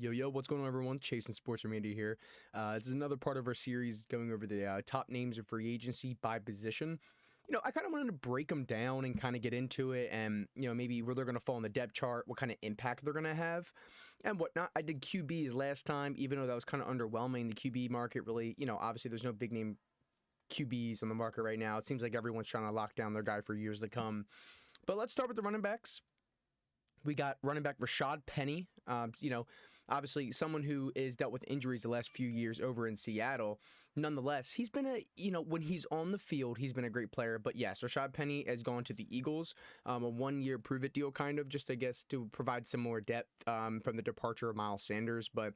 Yo, what's going on, everyone? Chasing Sports from Andy here. This is another part of our series going over the top names of free agency by position. I kind of wanted to break them down and kind of get into it and, maybe where they're going to fall on the depth chart, what kind of impact they're going to have, and whatnot. I did QBs last time, even though that was kind of underwhelming. The QB market really, obviously there's no big name QBs on the market right now. It seems like everyone's trying to lock down their guy for years to come. But let's start with the running backs. We got running back Rashad Penny, obviously someone who has dealt with injuries the last few years over in Seattle. Nonetheless, he's been when he's on the field, he's been a great player. But yes, Rashad Penny has gone to the Eagles, a 1-year prove-it deal kind of, just I guess to provide some more depth from the departure of Miles Sanders. But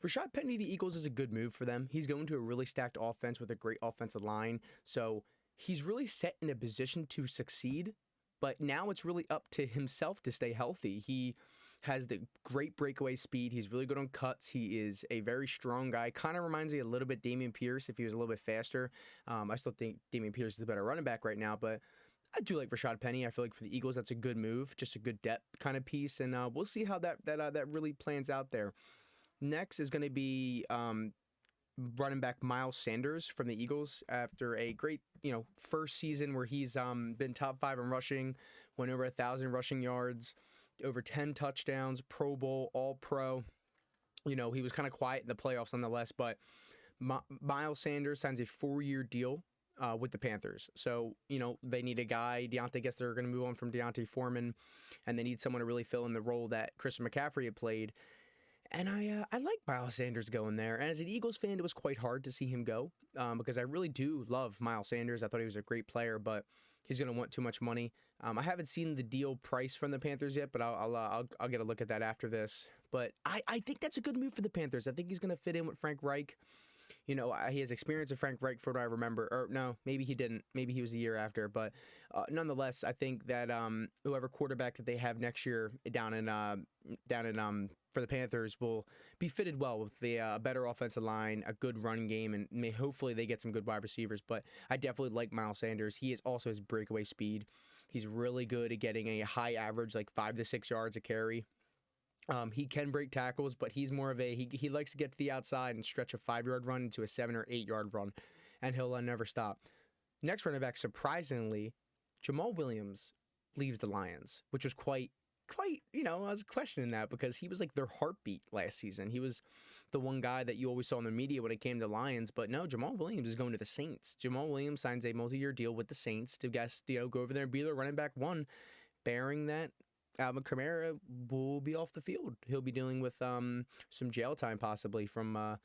Rashad Penny, the Eagles, is a good move for them. He's going to a really stacked offense with a great offensive line. So he's really set in a position to succeed. But now it's really up to himself to stay healthy. He has the great breakaway speed. He's really good on cuts. He is a very strong guy. Kind of reminds me a little bit Dameon Pierce if he was a little bit faster. I still think Dameon Pierce is the better running back right now, but I do like Rashad Penny. I feel like for the Eagles, that's a good move, just a good depth kind of piece, and we'll see how that really plans out there. Next is going to be running back Miles Sanders from the Eagles after a great, first season where he's been top 5 in rushing, went over 1,000 rushing yards, over 10 touchdowns, Pro Bowl, All Pro. He was kind of quiet in the playoffs nonetheless, but Miles Sanders signs a 4-year deal with the Panthers. So, they need a guy. I guess they're going to move on from Deontay Foreman, and they need someone to really fill in the role that Christian McCaffrey had played. And I like Miles Sanders going there. And as an Eagles fan, it was quite hard to see him go because I really do love Miles Sanders. I thought he was a great player, but he's going to want too much money. I haven't seen the deal price from the Panthers yet, but I'll get a look at that after this. But I think that's a good move for the Panthers. I think he's going to fit in with Frank Reich. He has experience with Frank Reich, for what I remember. Or no, maybe he didn't. Maybe he was the year after. But nonetheless, I think that whoever quarterback that they have next year down in for the Panthers will be fitted well with the better offensive line, a good run game, and hopefully they get some good wide receivers. But I definitely like Miles Sanders. He is also his breakaway speed. He's really good at getting a high average, like 5 to 6 yards a carry. He can break tackles, but he's more of he likes to get to the outside and stretch a 5-yard run into a 7 or 8-yard run, and he'll never stop. Next running back, surprisingly, Jamal Williams leaves the Lions, which was quite, I was questioning that because he was like their heartbeat last season. He was the one guy that you always saw in the media when it came to Lions, but no, Jamal Williams is going to the Saints. Jamal Williams signs a multi-year deal with the Saints to go over there and be their running back 1, bearing that Alvin Kamara will be off the field. He'll be dealing with some jail time possibly from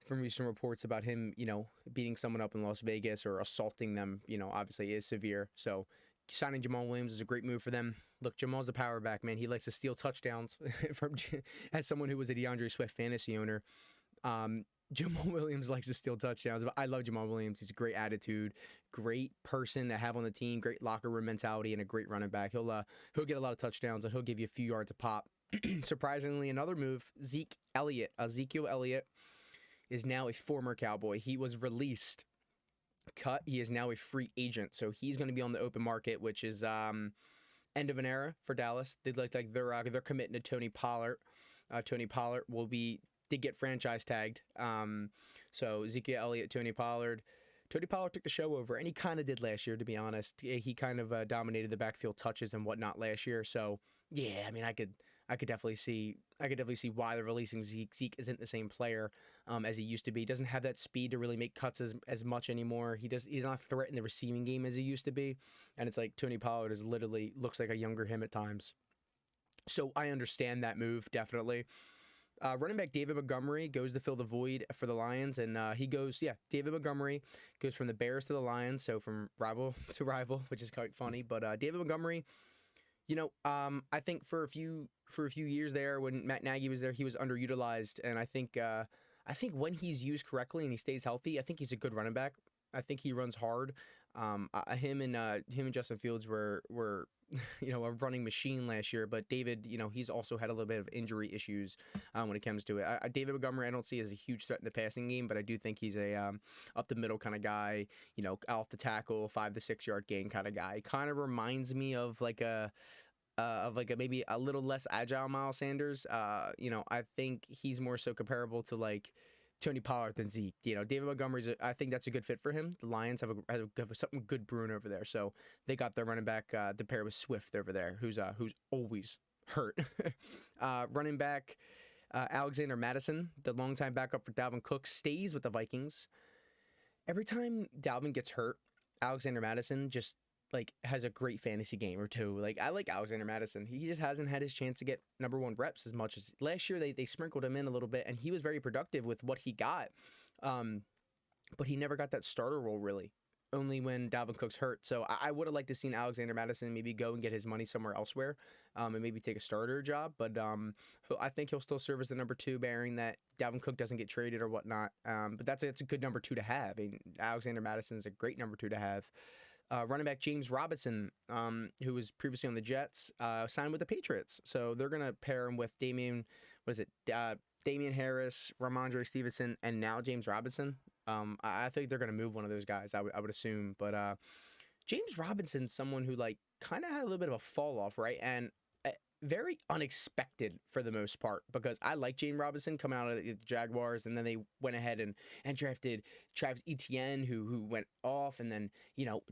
recent reports about him, beating someone up in Las Vegas or assaulting them, obviously is severe. So signing Jamal Williams is a great move for them. Look, Jamal's the power back, man. He likes to steal touchdowns as someone who was a DeAndre Swift fantasy owner. Jamal Williams likes to steal touchdowns, but I love Jamal Williams. He's a great attitude, great person to have on the team, great locker room mentality, and a great running back. He'll get a lot of touchdowns, and he'll give you a few yards a pop. Surprisingly, another move, Ezekiel Elliott is now a former Cowboy. He was released, cut. He is now a free agent, so he's going to be on the open market, which is end of an era for Dallas. They're committing to Tony Pollard. Tony Pollard did get franchise tagged. So Ezekiel Elliott, Tony Pollard. Tony Pollard took the show over, and he kind of did last year, to be honest. He kind of dominated the backfield touches and whatnot last year. So yeah, I mean, I could definitely see why they're releasing Zeke. Zeke isn't the same player as he used to be. He doesn't have that speed to really make cuts as much anymore. He's not a threat in the receiving game as he used to be. And it's like Tony Pollard looks like a younger him at times. So I understand that move, definitely. Running back David Montgomery goes to fill the void for the Lions, and David Montgomery goes from the Bears to the Lions, so from rival to rival, which is quite funny. But David Montgomery, I think for a few years there when Matt Nagy was there, he was underutilized, and I think when he's used correctly and he stays healthy, I think he's a good running back. I think he runs hard. Him and Justin Fields were a running machine last year, but David, he's also had a little bit of injury issues when it comes to it. David Montgomery, I don't see as a huge threat in the passing game, but I do think he's a up the middle kind of guy, off the tackle, 5 to 6 yard gain kind of guy. Kind of reminds me of like a of like maybe a little less agile Miles Sanders. I think he's more so comparable to like Tony Pollard than Zeke. David Montgomery's. I think that's a good fit for him. The Lions have something good brewing over there, so they got their running back to pair with Swift over there, who's always hurt. Running back Alexander Mattison, the longtime backup for Dalvin Cook, stays with the Vikings. Every time Dalvin gets hurt, Alexander Mattison just like has a great fantasy game or two. Like I like Alexander Mattison. He just hasn't had his chance to get number one reps as much as last year. They sprinkled him in a little bit, and he was very productive with what he got. But he never got that starter role really. Only when Dalvin Cook's hurt. So I would have liked to seen Alexander Mattison maybe go and get his money somewhere elsewhere, and maybe take a starter job. But I think he'll still serve as the number two, bearing that Dalvin Cook doesn't get traded or whatnot. But that's a good number two to have. I mean, Alexander Mattison is a great number two to have. Running back James Robinson, who was previously on the Jets, signed with the Patriots. So they're going to pair him with Damian Harris, Ramondre Stevenson, and now James Robinson. I think they're going to move one of those guys, I would assume. But James Robinson's someone who like kind of had a little bit of a fall off, right? And very unexpected for the most part, because I like James Robinson coming out of the Jaguars, and then they went ahead and drafted Travis Etienne, who went off, and then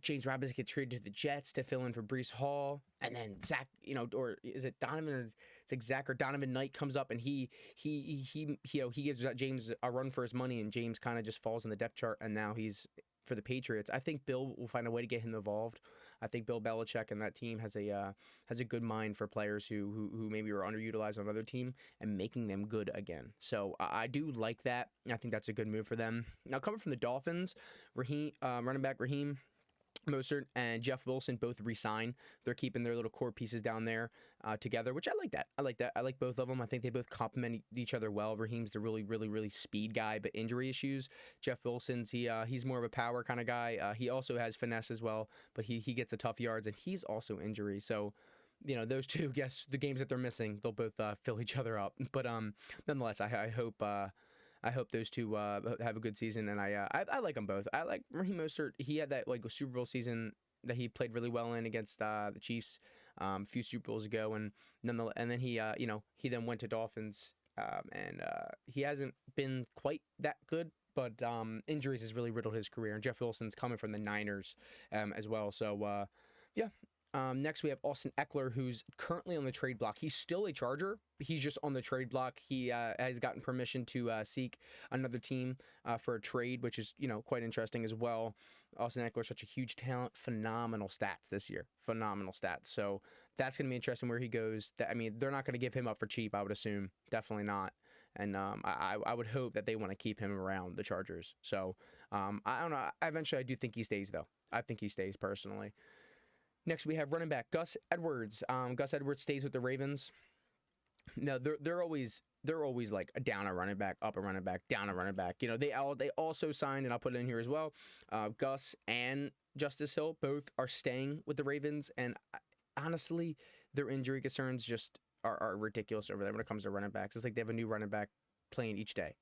James Robinson gets traded to the Jets to fill in for Breece Hall, and then Zach, or is it Donovan, or it's like Zach or Donovan Knight comes up, and he gives James a run for his money, and James kind of just falls in the depth chart, and now he's for the Patriots. I think Bill will find a way to get him involved. I think Bill Belichick and that team has a good mind for players who maybe were underutilized on another team and making them good again. So I do like that. I think that's a good move for them. Now coming from the Dolphins, running back Raheem Mostert and Jeff Wilson both re-sign. They're keeping their little core pieces down there together, which I like that. I like both of them. I think they both complement each other well. Raheem's the really, really, really speed guy, but injury issues. Jeff Wilson's he's more of a power kind of guy. He also has finesse as well, but he gets the tough yards, and he's also injury. So those two, guess the games that they're missing, they'll both fill each other up. But nonetheless, I hope those two have a good season, and I like them both. I like Raheem Mostert. He had that like Super Bowl season that he played really well in against the Chiefs a few Super Bowls ago, and then he he then went to Dolphins, and he hasn't been quite that good. But injuries has really riddled his career, and Jeff Wilson's coming from the Niners as well. So yeah. Next, we have Austin Ekeler, who's currently on the trade block. He's still a Charger. He's just on the trade block. He has gotten permission to seek another team for a trade, which is, quite interesting as well. Austin Ekeler, such a huge talent, phenomenal stats this year. Phenomenal stats. So that's going to be interesting where he goes. They're not going to give him up for cheap, I would assume. Definitely not. And I would hope that they want to keep him around the Chargers. So I don't know. Eventually, I do think he stays, though. I think he stays personally. Next, we have running back Gus Edwards. Gus Edwards stays with the Ravens. No, they're always like a down a running back, up a running back, down a running back. They also signed, and I'll put it in here as well. Gus and Justice Hill both are staying with the Ravens, and honestly, their injury concerns just are ridiculous over there when it comes to running backs. It's like they have a new running back playing each day.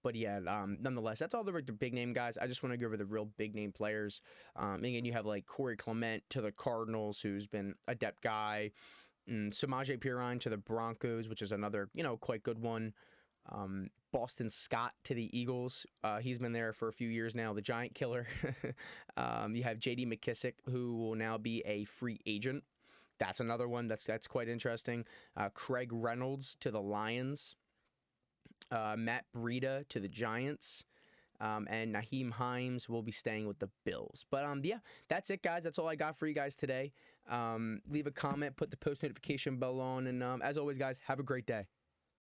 But yeah, nonetheless, that's all the big name guys. I just want to go over the real big name players. Again, you have like Corey Clement to the Cardinals, who's been a depth guy. Samaje Perine to the Broncos, which is another, quite good one. Boston Scott to the Eagles. He's been there for a few years now, the giant killer. You have J.D. McKissick, who will now be a free agent. That's another one that's quite interesting. Craig Reynolds to the Lions. Matt Breida to the Giants, and Naheem Hines will be staying with the Bills. But yeah, that's it, guys. That's all I got for you guys today. Leave a comment, put the post notification bell on, and as always, guys, have a great day.